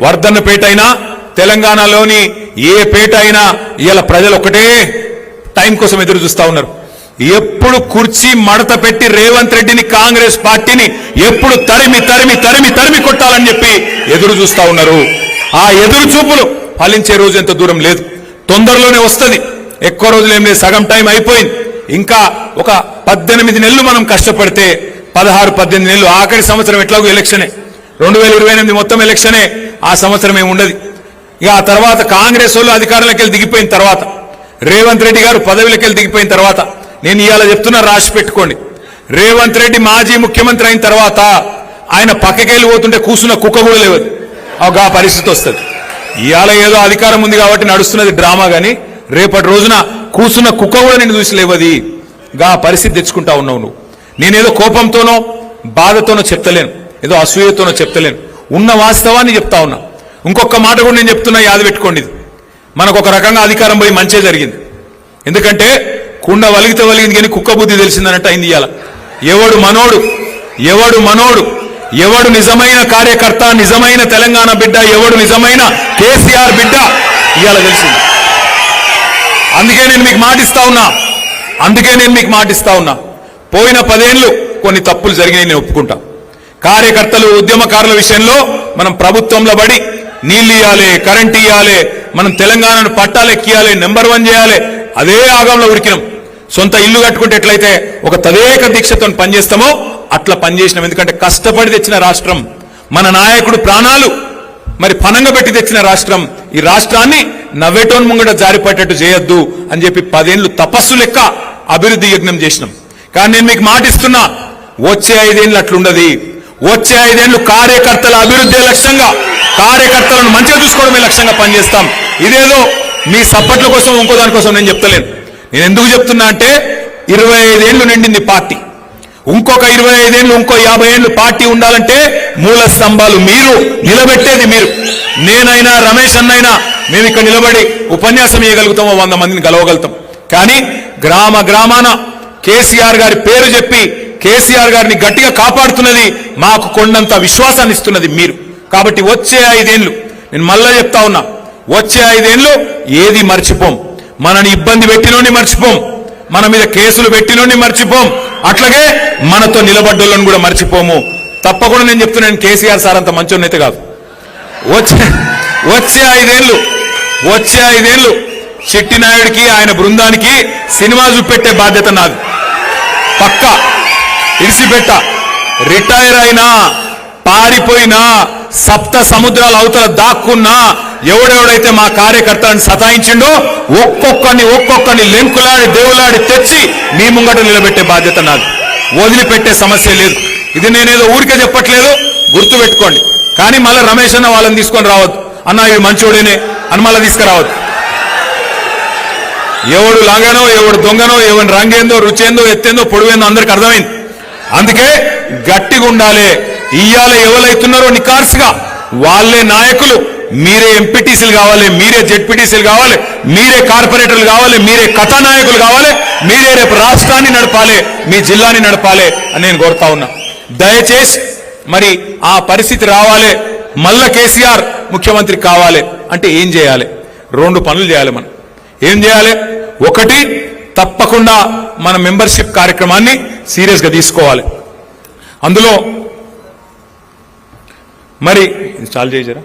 వర్ధన్నపేట అయినా తెలంగాణలోని ఏ పేట అయినా ఇవాళ ప్రజలు ఒకటే టైం కోసం ఎదురు చూస్తా ఉన్నారు. ఎప్పుడు కుర్చీ మడత పెట్టి రేవంత్ రెడ్డిని కాంగ్రెస్ పార్టీని ఎప్పుడు తరిమి తరిమి తరిమి తరిమి కొట్టాలని చెప్పి ఎదురు చూస్తా ఉన్నారు. ఆ ఎదురు చూపులు ఫలించే రోజు ఎంత దూరం లేదు, తొందరలోనే వస్తుంది. ఎక్కువ రోజులు ఏం లేదు, సగం టైం అయిపోయింది. ఇంకా ఒక 18 నెలలు మనం కష్టపడితే 16-18 నెలలు, ఆఖరి సంవత్సరం ఎట్లాగో ఎలక్షనే, 2028 మొత్తం ఎలక్షనే, ఆ సంవత్సరం ఏమి ఉండదు. ఇక ఆ తర్వాత కాంగ్రెస్ వాళ్ళు అధికారంలోకి వెళ్ళి దిగిపోయిన తర్వాత, రేవంత్ రెడ్డి గారు పదవిలోకి వెళ్ళి దిగిపోయిన తర్వాత, నేను ఇవాళ చెప్తున్నా రాసి పెట్టుకోండి, రేవంత్ రెడ్డి మాజీ ముఖ్యమంత్రి అయిన తర్వాత ఆయన పక్కకెళ్ళి పోతుంటే కూసున్న కుక్క కూడా లేవదు. ఆ పరిస్థితి వస్తుంది. ఇవాళ ఏదో అధికారం ఉంది కాబట్టి నడుస్తున్నది డ్రామా, గాని రేపటి రోజున కూసున్న కుక్క కూడా నేను చూసి లేవది. గా పరిస్థితి తెచ్చుకుంటా ఉన్నావు నువ్వు. నేనేదో కోపంతోనో బాధతోనో చెప్తలేను, ఏదో అసూయతోనో చెప్తలేను, ఉన్న వాస్తవాన్ని చెప్తా ఉన్నా. ఇంకొక మాట కూడా నేను చెప్తున్నా, యాద పెట్టుకోండి. మనకు ఒక రకంగా అధికారం పోయి మంచే జరిగింది. ఎందుకంటే కుండ వలిగితే వలిగింది కానీ కుక్క బుద్ధి తెలిసిందన్నట్టు అయింది. ఇవాళ ఎవడు మనోడు, ఎవడు మనోడు, ఎవడు నిజమైన కార్యకర్త, నిజమైన తెలంగాణ బిడ్డ, ఎవడు నిజమైన కేసీఆర్ బిడ్డ ఇవాళ తెలిసింది. అందుకే నేను మీకు మాటిస్తా ఉన్నా, పోయిన 10 ఏళ్ళు కొన్ని తప్పులు జరిగినాయి, నేను ఒప్పుకుంటా. కార్యకర్తలు, ఉద్యమకారుల విషయంలో మనం ప్రభుత్వంలో పడి నీళ్లు ఇవ్వాలి, కరెంట్ ఇవ్వాలి, మనం తెలంగాణను పట్టాలెక్కియాలి, నెంబర్ 1 చేయాలి, అదే ఆగంలో ఉరికినాం. సొంత ఇల్లు కట్టుకుంటే ఎట్లయితే ఒక తదేక దీక్షతో పనిచేస్తామో అట్లా పనిచేసినాం. ఎందుకంటే కష్టపడి తెచ్చిన రాష్ట్రం, మన నాయకుడు ప్రాణాలు మరి పనంగా పెట్టి తెచ్చిన రాష్ట్రం. ఈ రాష్ట్రాన్ని నవ్వేటోన్ ముంగట జారిపట్టేట్టు చేయొద్దు అని చెప్పి 10 ఏళ్ళు తపస్సు లెక్క అభివృద్ధి యజ్ఞం చేసినాం. కానీ నేను మీకు మాటిస్తున్నా, వచ్చే 5 ఏళ్ళు అట్లుండదు. వచ్చే 5 ఏళ్ళు కార్యకర్తల అభివృద్ధి లక్ష్యంగా, కార్యకర్తలను మంచిగా చూసుకోవడమే లక్ష్యంగా పనిచేస్తాం. ఇదేదో మీ సప్పట్ల కోసం ఇంకో దానికోసం నేను చెప్తలేను. నేను ఎందుకు చెప్తున్నా అంటే 25 ఏళ్ళు నిండింది పార్టీ. ఇంకొక 25 ఏళ్ళు, ఇంకో 50 ఏళ్ళు పార్టీ ఉండాలంటే మూల స్తంభాలు మీరు, నిలబెట్టేది మీరు. నేనైనా రమేష్ అన్నైనా మేము ఇక్కడ నిలబడి ఉపన్యాసం ఇవ్వగలుగుతామో 100 మందిని కలవగలుగుతాం. కానీ గ్రామ గ్రామాన కేసీఆర్ గారి పేరు చెప్పి కేసీఆర్ గారిని గట్టిగా కాపాడుతున్నది, మాకు కొండంత విశ్వాసాన్ని ఇస్తున్నది మీరు. కాబట్టి వచ్చే 5 ఏళ్ళు నేను మళ్ళా చెప్తా ఉన్నా, వచ్చే 5 ఏళ్ళు ఏది మర్చిపోం. మనని ఇబ్బంది పెట్టినోని మర్చిపోం, మన మీద కేసులు పెట్టినోని మర్చిపోం, అట్లాగే మనతో నిలబడ్డోళ్ళని కూడా మర్చిపోము. తప్పకుండా నేను చెప్తున్నాను, కేసీఆర్ సార్ అంత మంచోన్నైతే కాదు. వచ్చే 5 ఏళ్ళు చెట్టినాయుడికి, ఆయన బృందానికి సినిమా చూపెట్టే బాధ్యత నాది. పక్కా ఇడిసిపెట్ట. రిటైర్ అయినా, పారిపోయినా, సప్త సముద్రాల అవతల దాక్కున్నా, ఎవడెవడైతే మా కార్యకర్తలను సతాయించిండో ఒక్కొక్కరిని లెంకులాడి దేవులాడి తెచ్చి మీ ముంగట నిలబెట్టే బాధ్యత నాది. వదిలిపెట్టే సమస్య లేదు. ఇది నేనేదో ఊరికే చెప్పట్లేదు, గుర్తు పెట్టుకోండి. కానీ మళ్ళీ రమేష్ అన్న వాళ్ళని తీసుకొని రావద్దు, అన్న ఇవి మంచోడేనే అని మళ్ళీ తీసుకురావద్దు. ఎవడు లాగానో, ఎవడు దొంగనో, ఎవరి రంగేందో, రుచేందో, ఎత్తేందో, పొడువేందో అందరికి అర్థమైంది. అందుకే గట్టిగా ఉండాలి. ఇయ్యాల ఎవరైతున్నారో నికార్సుగా వాళ్ళే నాయకులు. మీరే ఎంపీటీసీలు కావాలి, మీరే జెడ్పీటీసీలు కావాలి, మీరే కార్పొరేటర్లు కావాలి, మీరే కథానాయకులు కావాలి, మీరే రేపు రాష్ట్రాన్ని నడపాలి, మీ జిల్లాని నడపాలి అని నేను కోరుతా ఉన్నా. దయచేసి మరి ఆ పరిస్థితి రావాలి, మళ్ళా కేసీఆర్ ముఖ్యమంత్రి కావాలి అంటే ఏం చేయాలి? 2 పనులు చేయాలి. మనం ఏం చేయాలి? ఒకటి, తప్పకుండా మన మెంబర్షిప్ కార్యక్రమాన్ని సీరియస్గా తీసుకోవాలి. అందులో మరి చాలు చేయరా